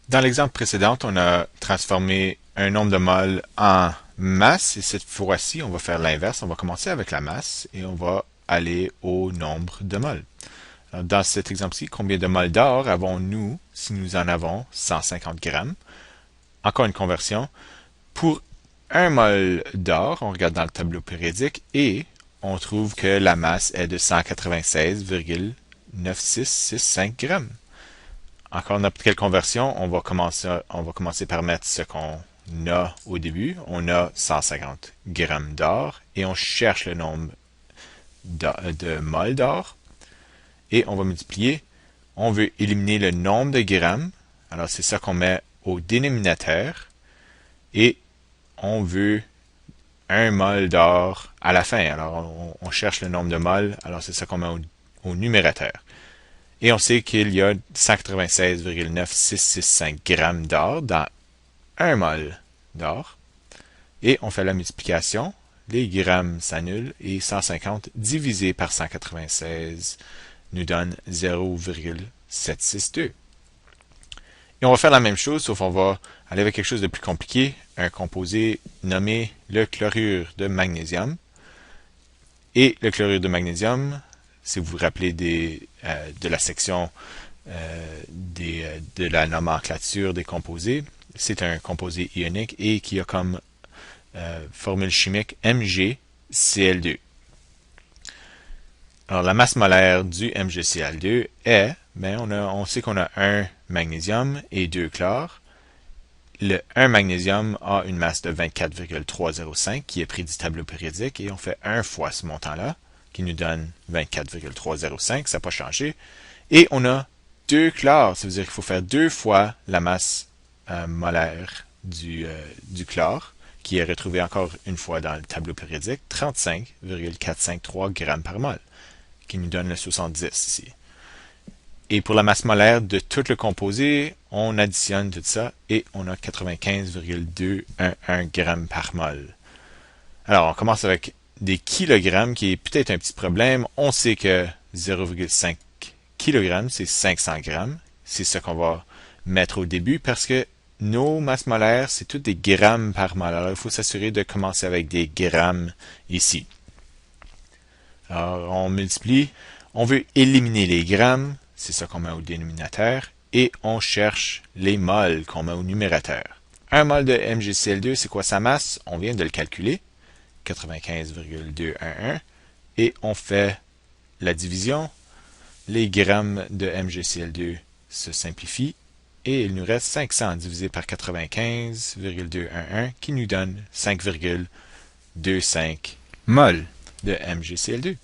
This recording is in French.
Dans l'exemple précédent, on a transformé un nombre de moles en masse et cette fois-ci, on va faire l'inverse. On va commencer avec la masse et on va aller au nombre de moles. Alors, dans cet exemple-ci, combien de moles d'or avons-nous si nous en avons 150 grammes? Encore une conversion. Pour un mol d'or, on regarde dans le tableau périodique et on trouve que la masse est de 196,9665 grammes. Encore n'importe quelle conversion, on va commencer par mettre ce qu'on a au début. On a 150 grammes d'or et on cherche le nombre de moles d'or et on va multiplier. On veut éliminer le nombre de grammes. Alors c'est ça qu'on met au dénominateur et on veut un mol d'or à la fin. Alors on cherche le nombre de moles. Alors c'est ça qu'on met au numérateur. Et on sait qu'il y a 196,9665 grammes d'or dans un mol d'or. Et on fait la multiplication. Les grammes s'annulent et 150 divisé par 196 nous donne 0,762. Et on va faire la même chose, sauf on va aller avec quelque chose de plus compliqué, un composé nommé le chlorure de magnésium. Et le chlorure de magnésium, si vous vous rappelez de la section de la nomenclature des composés, c'est un composé ionique et qui a comme formule chimique MgCl2. Alors la masse molaire du MgCl2 est, on sait qu'on a un magnésium et deux chlores. Le 1 magnésium a une masse de 24,305 qui est pris du tableau périodique et on fait 1 fois ce montant-là qui nous donne 24,305, ça n'a pas changé. Et on a 2 chlores, ça veut dire qu'il faut faire 2 fois la masse molaire du chlore qui est retrouvé encore une fois dans le tableau périodique, 35,453 grammes par mol, qui nous donne le 70 ici. Et pour la masse molaire de tout le composé, on additionne tout ça et on a 95,211 grammes par mol. Alors, on commence avec des kilogrammes, qui est peut-être un petit problème. On sait que 0,5 kg, c'est 500 grammes. C'est ce qu'on va mettre au début parce que nos masses molaires, c'est toutes des grammes par mol. Alors, il faut s'assurer de commencer avec des grammes ici. Alors, on multiplie. On veut éliminer les grammes. C'est ça qu'on met au dénominateur. Et on cherche les moles qu'on met au numérateur. Un mol de MgCl2, c'est quoi sa masse? On vient de le calculer. 95,211. Et on fait la division. Les grammes de MgCl2 se simplifient. Et il nous reste 500 divisé par 95,211 qui nous donne 5,25 mol de MgCl2.